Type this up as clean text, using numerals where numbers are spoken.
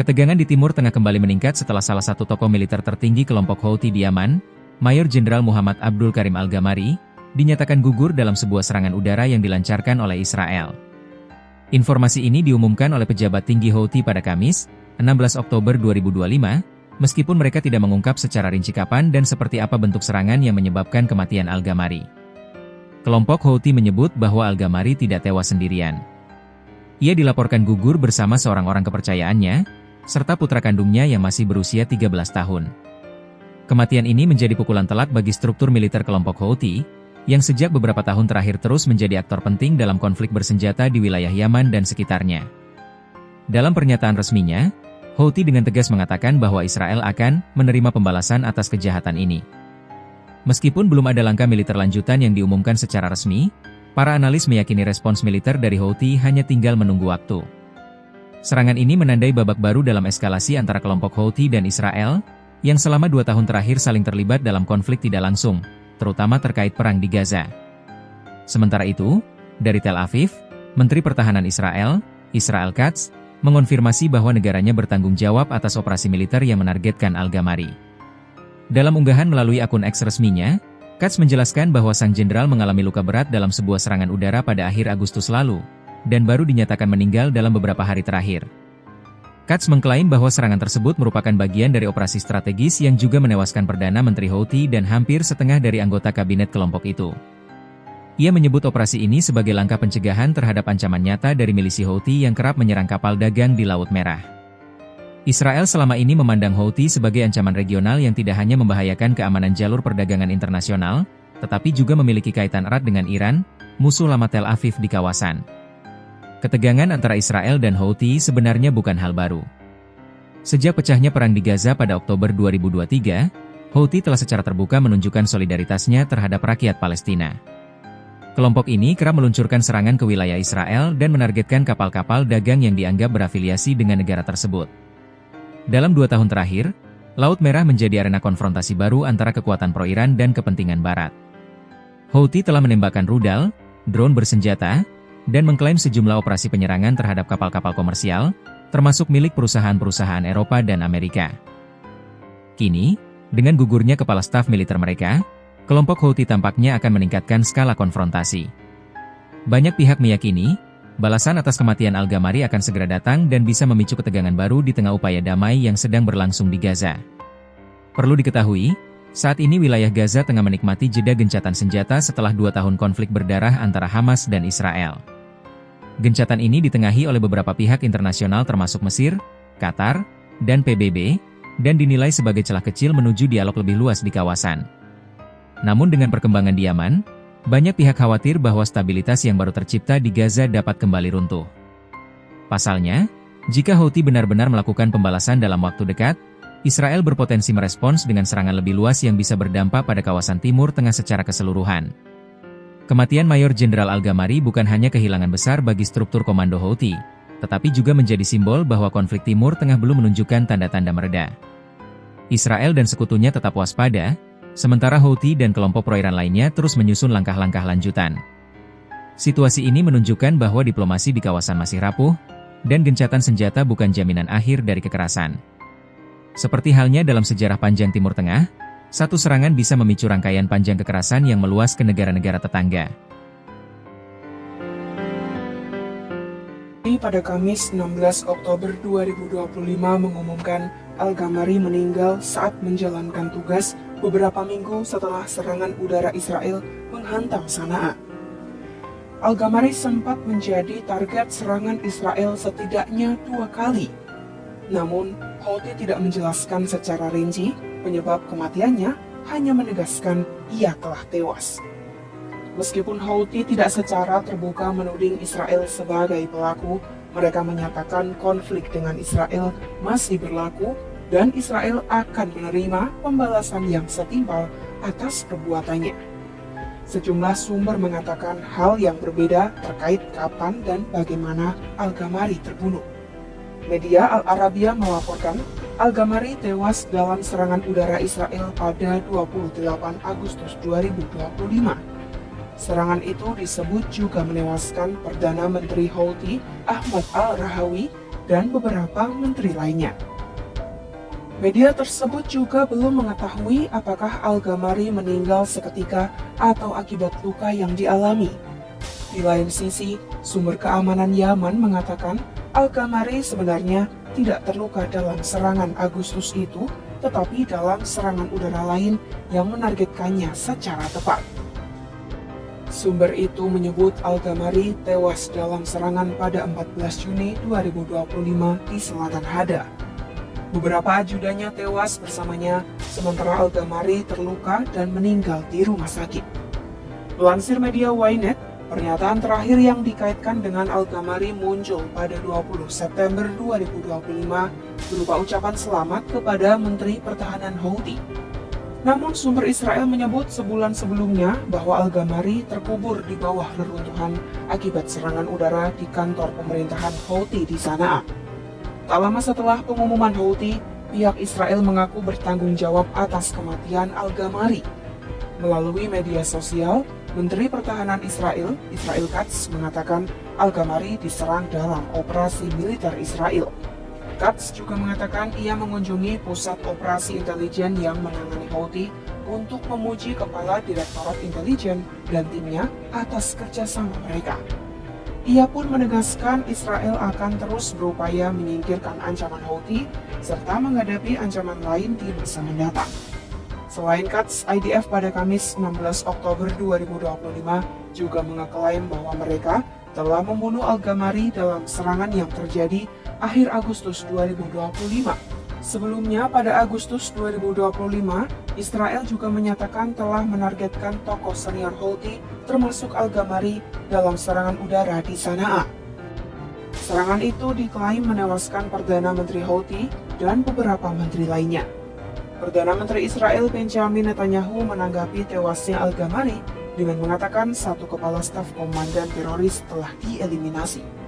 Ketegangan di Timur Tengah kembali meningkat setelah salah satu tokoh militer tertinggi kelompok Houthi di Yaman, Mayor Jenderal Muhammad Abdul Karim Al-Gamari, dinyatakan gugur dalam sebuah serangan udara yang dilancarkan oleh Israel. Informasi ini diumumkan oleh pejabat tinggi Houthi pada Kamis, 16 Oktober 2025, meskipun mereka tidak mengungkap secara rinci kapan dan seperti apa bentuk serangan yang menyebabkan kematian Al-Gamari. Kelompok Houthi menyebut bahwa Al-Gamari tidak tewas sendirian. Ia dilaporkan gugur bersama seorang orang kepercayaannya, serta putra kandungnya yang masih berusia 13 tahun. Kematian ini menjadi pukulan telak bagi struktur militer kelompok Houthi, yang sejak beberapa tahun terakhir terus menjadi aktor penting dalam konflik bersenjata di wilayah Yaman dan sekitarnya. Dalam pernyataan resminya, Houthi dengan tegas mengatakan bahwa Israel akan menerima pembalasan atas kejahatan ini. Meskipun belum ada langkah militer lanjutan yang diumumkan secara resmi, para analis meyakini respons militer dari Houthi hanya tinggal menunggu waktu. Serangan ini menandai babak baru dalam eskalasi antara kelompok Houthi dan Israel, yang selama 2 tahun terakhir saling terlibat dalam konflik tidak langsung, terutama terkait perang di Gaza. Sementara itu, dari Tel Aviv, Menteri Pertahanan Israel, Israel Katz, mengonfirmasi bahwa negaranya bertanggung jawab atas operasi militer yang menargetkan Al-Gamari. Dalam unggahan melalui akun X resminya, Katz menjelaskan bahwa sang jenderal mengalami luka berat dalam sebuah serangan udara pada akhir Agustus lalu, dan baru dinyatakan meninggal dalam beberapa hari terakhir. Katz mengklaim bahwa serangan tersebut merupakan bagian dari operasi strategis yang juga menewaskan Perdana Menteri Houthi dan hampir setengah dari anggota kabinet kelompok itu. Ia menyebut operasi ini sebagai langkah pencegahan terhadap ancaman nyata dari milisi Houthi yang kerap menyerang kapal dagang di Laut Merah. Israel selama ini memandang Houthi sebagai ancaman regional yang tidak hanya membahayakan keamanan jalur perdagangan internasional, tetapi juga memiliki kaitan erat dengan Iran, musuh lama Tel Aviv di kawasan. Ketegangan antara Israel dan Houthi sebenarnya bukan hal baru. Sejak pecahnya perang di Gaza pada Oktober 2023, Houthi telah secara terbuka menunjukkan solidaritasnya terhadap rakyat Palestina. Kelompok ini kerap meluncurkan serangan ke wilayah Israel dan menargetkan kapal-kapal dagang yang dianggap berafiliasi dengan negara tersebut. Dalam 2 tahun terakhir, Laut Merah menjadi arena konfrontasi baru antara kekuatan pro-Iran dan kepentingan Barat. Houthi telah menembakkan rudal, drone bersenjata, dan mengklaim sejumlah operasi penyerangan terhadap kapal-kapal komersial, termasuk milik perusahaan-perusahaan Eropa dan Amerika. Kini, dengan gugurnya kepala staf militer mereka, kelompok Houthi tampaknya akan meningkatkan skala konfrontasi. Banyak pihak meyakini, balasan atas kematian Al-Gamari akan segera datang dan bisa memicu ketegangan baru di tengah upaya damai yang sedang berlangsung di Gaza. Perlu diketahui, saat ini wilayah Gaza tengah menikmati jeda gencatan senjata setelah 2 tahun konflik berdarah antara Hamas dan Israel. Gencatan ini ditengahi oleh beberapa pihak internasional termasuk Mesir, Qatar, dan PBB, dan dinilai sebagai celah kecil menuju dialog lebih luas di kawasan. Namun dengan perkembangan di Yaman, banyak pihak khawatir bahwa stabilitas yang baru tercipta di Gaza dapat kembali runtuh. Pasalnya, jika Houthi benar-benar melakukan pembalasan dalam waktu dekat, Israel berpotensi merespons dengan serangan lebih luas yang bisa berdampak pada kawasan Timur Tengah secara keseluruhan. Kematian Mayor Jenderal Al-Gamari bukan hanya kehilangan besar bagi struktur komando Houthi, tetapi juga menjadi simbol bahwa konflik Timur Tengah belum menunjukkan tanda-tanda mereda. Israel dan sekutunya tetap waspada, sementara Houthi dan kelompok pro-Iran lainnya terus menyusun langkah-langkah lanjutan. Situasi ini menunjukkan bahwa diplomasi di kawasan masih rapuh, dan gencatan senjata bukan jaminan akhir dari kekerasan. Seperti halnya dalam sejarah panjang Timur Tengah, satu serangan bisa memicu rangkaian panjang kekerasan yang meluas ke negara-negara tetangga. Pada Kamis 16 Oktober 2025 mengumumkan Al-Gamari meninggal saat menjalankan tugas beberapa minggu setelah serangan udara Israel menghantam Sanaa. Al-Gamari sempat menjadi target serangan Israel setidaknya 2 kali. Namun, Houthi tidak menjelaskan secara rinci penyebab kematiannya, hanya menegaskan ia telah tewas. Meskipun Houthi tidak secara terbuka menuding Israel sebagai pelaku, mereka menyatakan konflik dengan Israel masih berlaku dan Israel akan menerima pembalasan yang setimpal atas perbuatannya. Sejumlah sumber mengatakan hal yang berbeda terkait kapan dan bagaimana Al-Gamari terbunuh. Media Al-Arabia melaporkan Al-Gamari tewas dalam serangan udara Israel pada 28 Agustus 2025. Serangan itu disebut juga menewaskan Perdana Menteri Houthi Ahmad Al-Rahawi dan beberapa menteri lainnya. Media tersebut juga belum mengetahui apakah Al-Ghamari meninggal seketika atau akibat luka yang dialami. Di lain sisi, sumber keamanan Yaman mengatakan Al-Ghamari sebenarnya tidak terluka dalam serangan Agustus itu, tetapi dalam serangan udara lain yang menargetkannya secara tepat. Sumber itu menyebut Al-Ghamari tewas dalam serangan pada 14 Juni 2025 di selatan Hada. Beberapa ajudannya tewas bersamanya, sementara Al-Ghamari terluka dan meninggal di rumah sakit. Melansir media Ynet, pernyataan terakhir yang dikaitkan dengan Al-Ghamari muncul pada 20 September 2025 berupa ucapan selamat kepada Menteri Pertahanan Houthi. Namun sumber Israel menyebut sebulan sebelumnya bahwa Al-Ghamari terkubur di bawah reruntuhan akibat serangan udara di kantor pemerintahan Houthi di Sanaa. Tak lama setelah pengumuman Houthi, pihak Israel mengaku bertanggung jawab atas kematian Al-Ghamari. Melalui media sosial, Menteri Pertahanan Israel, Israel Katz, mengatakan Al-Ghamari diserang dalam operasi militer Israel. Katz juga mengatakan ia mengunjungi pusat operasi intelijen yang menangani Houthi untuk memuji Kepala Direktorat Intelijen dan timnya atas kerjasama mereka. Ia pun menegaskan Israel akan terus berupaya menyingkirkan ancaman Houthi serta menghadapi ancaman lain di masa mendatang. Selain Katz, IDF pada Kamis 16 Oktober 2025 juga mengeklaim bahwa mereka telah membunuh Al-Ghamari dalam serangan yang terjadi akhir Agustus 2025. Sebelumnya pada Agustus 2025, Israel juga menyatakan telah menargetkan tokoh senior Houthi termasuk Al-Ghamari dalam serangan udara di Sanaa. Serangan itu diklaim menewaskan Perdana Menteri Houthi dan beberapa menteri lainnya. Perdana Menteri Israel Benjamin Netanyahu menanggapi tewasnya Al-Ghamari dengan mengatakan satu kepala staf komandan teroris telah dieliminasi.